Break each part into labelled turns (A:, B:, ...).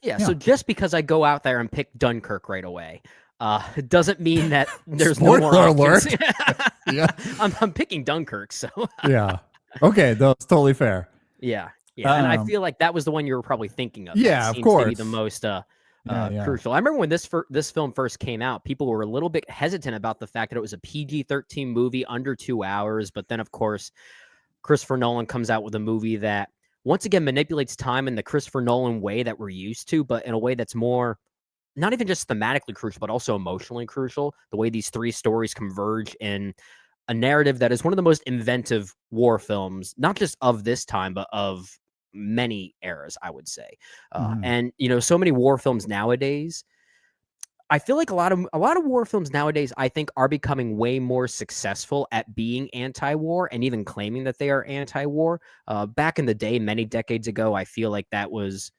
A: Yeah, so just because I go out there and pick Dunkirk right away, it doesn't mean that there's no more
B: Spoiler
A: options.
B: alert. Yeah.
A: I'm picking Dunkirk, so
B: Yeah. Okay, that's totally fair.
A: yeah, yeah, and I
B: Um,
A: feel like that was the one you were probably thinking of. That
B: yeah, of
A: seems to be the
B: course.
A: most
B: Yeah.
A: crucial. I remember when this film first came out, people were a little bit hesitant about the fact that it was a PG-13 movie under 2 hours, but then of course Christopher Nolan comes out with a movie that once again manipulates time in the Christopher Nolan way that we're used to, but in a way that's more not even just thematically crucial, but also emotionally crucial. The way these three stories converge in a narrative that is one of the most inventive war films, not just of this time, but of many eras, I would say.
B: Mhm.
A: And so many war films nowadays. I feel like a lot of war films nowadays, I think, are becoming way more successful at being anti-war and even claiming that they are anti-war. Back in the day, many decades ago, I feel like that was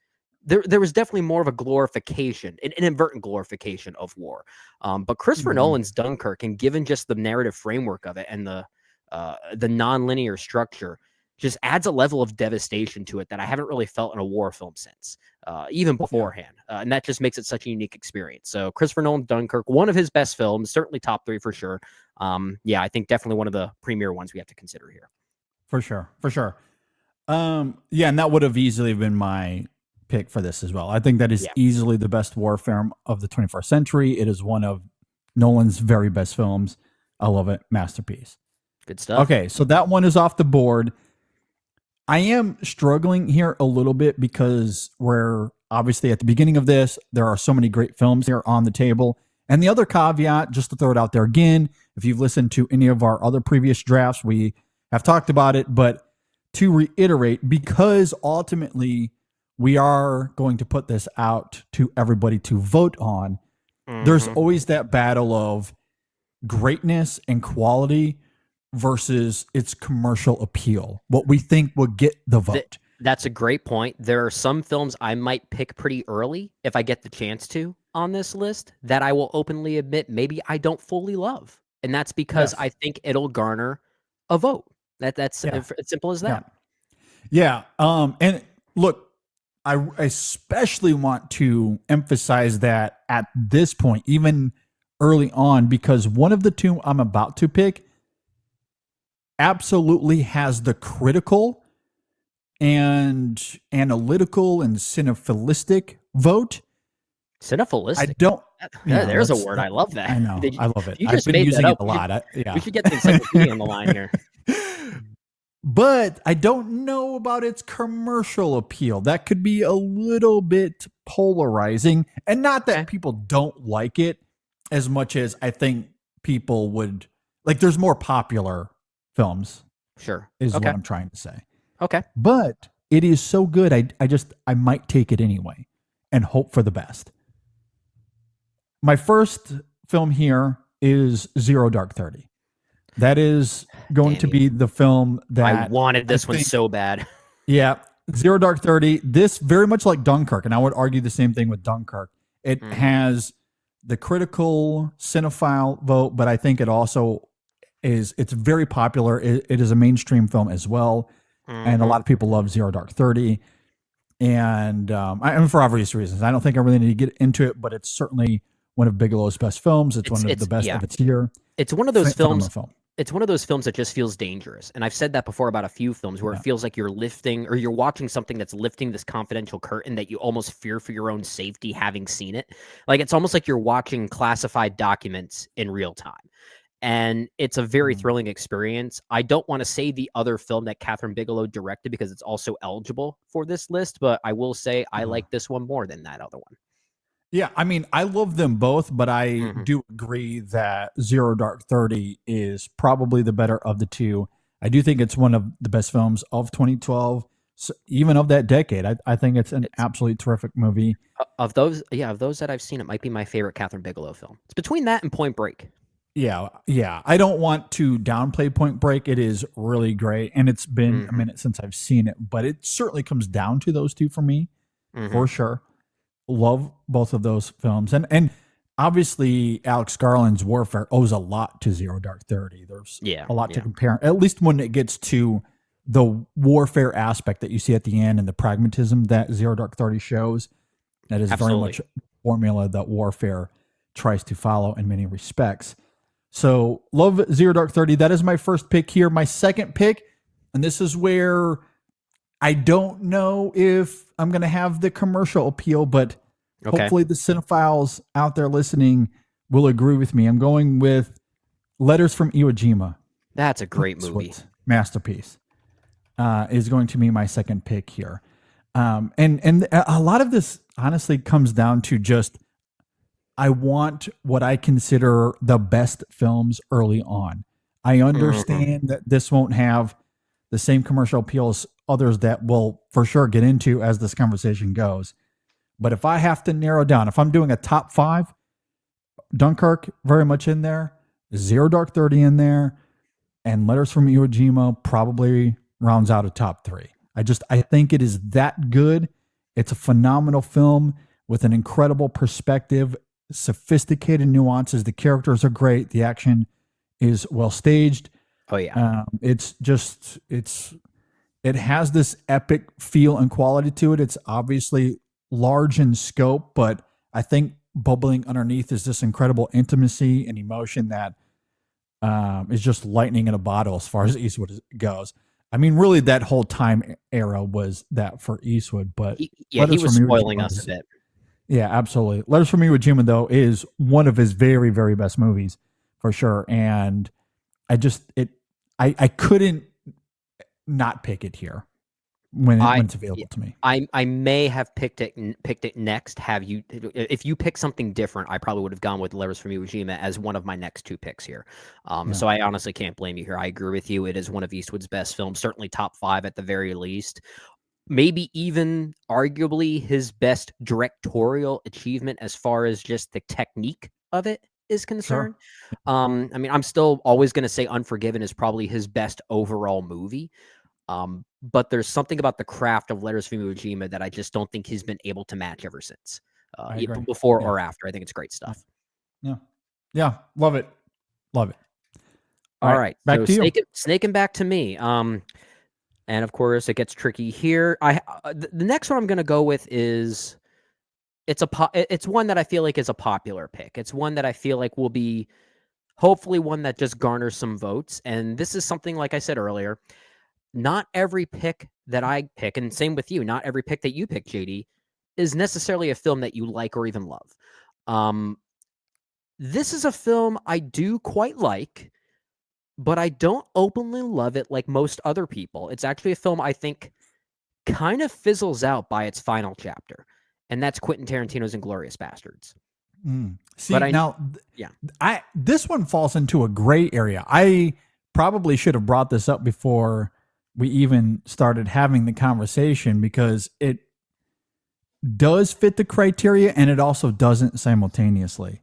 A: there was definitely more of a glorification, an inadvertent glorification of war. But Christopher
B: Mhm.
A: Nolan's Dunkirk, and given just the narrative framework of it and the non-linear structure, just adds a level of devastation to it that I haven't really felt in a war film since, even
B: Yeah,
A: beforehand. And that just makes it such a unique experience. So Christopher Nolan, Dunkirk, one of his best films, certainly top three for sure. Yeah, I think definitely one of the premier ones we have to consider here.
B: for sure. For sure. Yeah, and that would have easily been my pick for this as well. I think that is
A: Yeah,
B: easily the best war film of the 21st century. It is one of Nolan's very best films. I love it. Masterpiece.
A: good stuff.
B: Okay, so that one is off the board. I am struggling here a little bit because we're obviously at the beginning of this. There are so many great films here on the table. And the other caveat, just to throw it out there again, if you've listened to any of our other previous drafts, we have talked about it. But to reiterate, because ultimately we are going to put this out to everybody to vote on, there's
A: Mhm.
B: always that battle of greatness and quality versus its commercial appeal. What we think will get the
A: Th
B: vote.
A: That's a great point. There are some films I might pick pretty early if I get the chance to on this list that I will openly admit maybe I don't fully love, and that's because I
B: Yes.
A: think it'll garner a vote. That's
B: Yeah.
A: as simple as
B: Yeah.
A: that.
B: Yeah. And look, I especially want to emphasize that at this point, even early on, because one of the two I'm about to pick absolutely has the critical and analytical and cinephilistic vote. I
A: Cinephilistic.
B: don't,
A: There's a word. I love that.
B: I know. I love it.
A: You
B: I've
A: just
B: been
A: made that
B: using it
A: up.
B: a lot.
A: We
B: Yeah.
A: should get the encyclopedia on the line here.
B: But I don't know about its commercial appeal. That could be a little bit polarizing. And not that
A: Okay.
B: people don't like it as much as I think people would like. There's more popular films,
A: Sure.
B: is what
A: Okay.
B: I'm trying to say.
A: Okay.
B: But it is so good. I might take it anyway and hope for the best. My first film here is Zero Dark 30. That is going
A: Damn
B: to
A: you.
B: be the film
A: I
B: that
A: wanted
B: I
A: this one
B: think,
A: so bad.
B: yeah, Zero Dark 30. This very much like Dunkirk, and I would argue the same thing with Dunkirk. It
A: Mhm.
B: has the critical cinephile vote, but I think it also it's very popular. It is a mainstream film as well, and a
A: Mhm.
B: lot of people love Zero Dark 30. And I mean, for obvious reasons. I don't think I really need to get into it, but it's certainly one of Bigelow's best films. It's
A: It's
B: one of the
A: it's
B: best
A: yeah.
B: of its year.
A: It's one of those
B: Phenomenal
A: films
B: film.
A: it's one of those films that just feels dangerous, and I've said that before about a few films where it
B: Yeah.
A: feels like you're lifting or you're watching something that's lifting this confidential curtain that you almost fear for your own safety having seen it. Like, it's almost like you're watching classified documents in real time, and it's a very
B: Mm.
A: thrilling experience. I don't wanna say the other film that Catherine Bigelow directed because it's also eligible for this list, but I will say I
B: Uh-huh.
A: like this one more than that other one.
B: Yeah, I mean, I love them both, but I
A: Mhm.
B: do agree that Zero Dark 30 is probably the better of the two. I do think it's one of the best films of 2012, even of that decade. I think it's an
A: It's
B: absolutely terrific movie.
A: of those yeah, of those that I've seen, it might be my favorite Catherine Bigelow film. It's between that and Point Break.
B: Yeah, yeah. I don't want to downplay Point Break. It is really great, and it's been a
A: Mhm,
B: minute since I've seen it, but it certainly comes down to those two for me,
A: mhm.
B: for sure. Love both of those films, and obviously Alex Garland's Warfare owes a lot to Zero Dark 30. There's
A: Yeah,
B: a lot to
A: yeah.
B: compare, at least when it gets to the warfare aspect that you see at the end and the pragmatism that Zero Dark 30 shows. That is very
A: Absolutely.
B: much a formula that Warfare tries to follow in many respects. So, love Zero Dark 30. That is my first pick here. My second pick, and this is where I don't know if I'm going to have the commercial appeal, but
A: Okay.
B: hopefully the cinephiles out there listening will agree with me. I'm going with Letters from Iwo Jima.
A: That's a great
B: Clint
A: movie.
B: Eastwood's masterpiece is going to be my second pick here. And a lot of this honestly comes down to just I want what I consider the best films early on. I
A: Mhm.
B: understand that this won't have the same commercial appeal as others that we'll for sure get into as this conversation goes. But if I have to narrow down, if I'm doing a top five, Dunkirk very much in there, Zero Dark 30 in there, and Letters from Iwo Jima probably rounds out a top three. I think it is that good. It's a phenomenal film with an incredible perspective, sophisticated nuances. The characters are great. The action is well staged.
A: Oh yeah.
B: It has this epic feel and quality to it. It's obviously large in scope, but I think bubbling underneath is this incredible intimacy and emotion that is just lightning in a bottle as far as Eastwood goes. I mean, really, that whole time era was that for Eastwood, but
A: He
B: Letters
A: was
B: from Iwo
A: spoiling
B: Jima
A: us a
B: is,
A: bit.
B: yeah, absolutely. Letters from Iwo Jima, though, is one of his very, very best movies for sure. And I couldn't not pick it here
A: I
B: when it's
A: yeah,
B: available to me.
A: I may have picked it next. Have you if you pick something different, I probably would have gone with Letters from Iwo Jima as one of my next two picks here.
B: Yeah,
A: So I honestly can't blame you here. I agree with you. It is one of Eastwood's best films, certainly top five at the very least. Maybe even arguably his best directorial achievement as far as just the technique of it is
B: sure.
A: concerned. I mean, I'm still always going to say Unforgiven is probably his best overall movie. But there's something about the craft of Letters from Iwo Jima that I just don't think he's been able to match ever since,
B: I agree.
A: before
B: Yeah,
A: or after. I think it's great
B: yeah,
A: stuff.
B: yeah, yeah. Love it, love it. All
A: All
B: right,
A: right,
B: back
A: so
B: to you.
A: snaking back to me. And of course it gets tricky here. The next one I'm going to go with is it's one that I feel like is a popular pick. It's one that I feel like will be hopefully one that just garners some votes. And this is something like I said earlier. Not every pick that I pick, and same with you, not every pick that you pick, JD, is necessarily a film that you like or even love. Um, this is a film I do quite like, but I don't openly love it like most other people. It's actually a film I think kind of fizzles out by its final chapter, and that's Quentin Tarantino's Inglorious Bastards. But
B: See now,
A: yeah,
B: I this one falls into a gray area. I probably should have brought this up before we even started having the conversation because it does fit the criteria and it also doesn't simultaneously.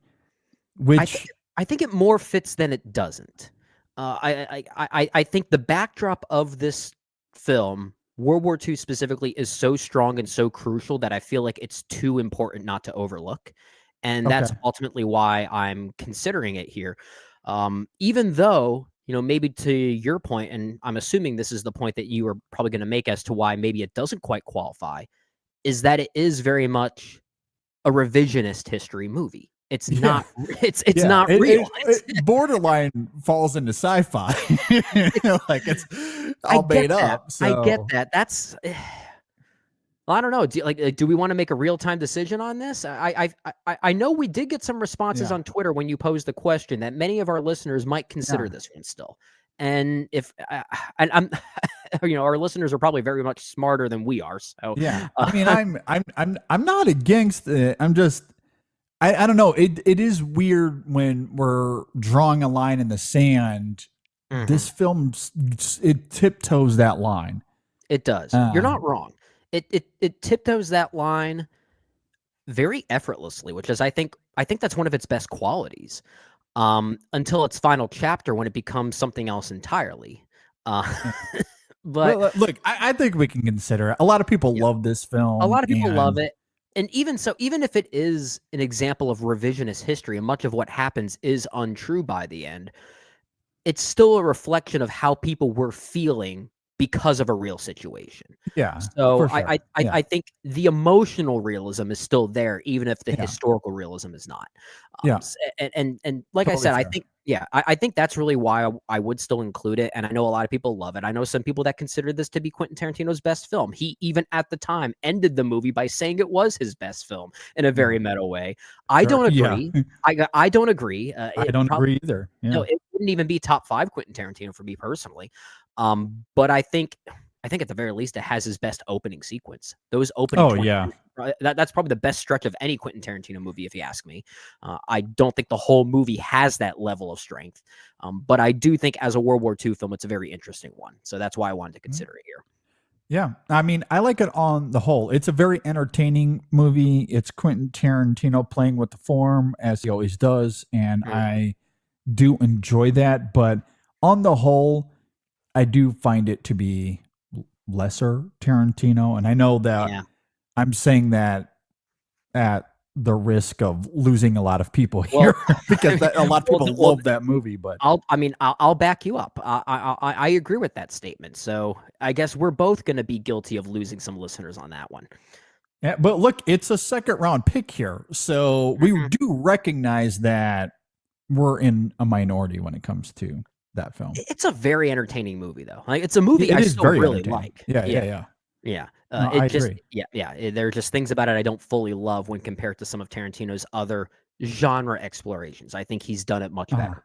A: I think
B: Which
A: I think it more fits than it doesn't. I think the backdrop of this film, World War II specifically, is so strong and so crucial that I feel like it's too important not to overlook, and
B: okay,
A: that's ultimately why I'm considering it here. Even though, maybe to your point, and I'm assuming this is the point that you are probably going to make as to why maybe it doesn't quite qualify, is that it is very much a revisionist history movie. It's
B: yeah,
A: not. It's
B: yeah,
A: not real.
B: it borderline falls into sci-fi. Like it's
A: I
B: all
A: get
B: made
A: that.
B: up.
A: I get
B: So
A: that. That's well, I don't know. Do we want to make a real time decision on this? I know we did get some responses
B: yeah,
A: on Twitter when you posed the question that many of our listeners might
B: yeah.
A: consider this one still. And if and I'm, our listeners are probably very much smarter than we are. So,
B: Yeah, I mean,
A: uh,
B: I'm not against it. I'm just, I don't know. It is weird when we're drawing a line in the sand.
A: mhm.
B: This film, it tiptoes that line.
A: It does. You're
B: Uh,
A: not wrong. It tiptoes that line very effortlessly, which is I think that's one of its best qualities. Until its final chapter when it becomes something else entirely. Uh,
B: yeah.
A: but
B: Well, look, I think we can consider it. A lot of people
A: yeah,
B: love this
A: a
B: film,
A: lot of people love
B: and
A: it. And even so, even if it is an example of revisionist history and much of what happens is untrue by the end, it's still a reflection of how people were feeling because of a real situation.
B: Yeah,
A: So
B: for sure. Yeah,
A: I think the emotional realism is still there, even if the
B: yeah,
A: historical realism is not.
B: yeah.
A: And like I
B: Totally
A: said, I
B: fair.
A: think yeah, I think that's really why I would still include it. And I know a lot of people love it. I know some people that consider this to be Quentin Tarantino's best film. He even at the time ended the movie by saying it was his best film in a
B: Yeah,
A: very meta way. I
B: sure.
A: don't
B: Yeah,
A: agree. I don't agree.
B: I
A: It
B: don't
A: probably
B: agree either.
A: no,
B: Yeah.
A: it wouldn't even be top 5 Quentin Tarantino for me personally. But I think at the very least it has his best opening sequence. Those opening
B: Oh
A: 20
B: yeah.
A: minutes, that's probably the best stretch of any Quentin Tarantino movie, if you ask me. I don't think the whole movie has that level of strength, but I do think as a World War II film, it's a very interesting one. So that's why I wanted to
B: Mhm.
A: consider it here.
B: Yeah. I mean, I like it on the whole. It's a very entertaining movie. It's Quentin Tarantino playing with the form as he always does, and
A: Mhm.
B: I do enjoy that. But on the whole, I do find it to be lesser Tarantino, and I know that
A: Yeah.
B: I'm saying that at the risk of losing a lot of people
A: Well,
B: here because a lot of
A: well,
B: people
A: well,
B: love that movie. But
A: I'll back you up. I agree with that statement. So I guess we're both going to be guilty of losing some listeners on that one.
B: yeah, but look, it's a second round pick here, so we
A: Mhm.
B: do recognize that we're in a minority when it comes to that film.
A: It's a very entertaining movie, though. Like, it's a movie
B: It
A: I
B: is
A: still
B: very
A: really
B: entertaining.
A: like.
B: Yeah, yeah,
A: Yeah,
B: yeah.
A: yeah.
B: No, I
A: It just
B: agree.
A: there are just things about it I don't fully love when compared to some of Tarantino's other genre explorations. I think he's done it much
B: Uh,
A: better.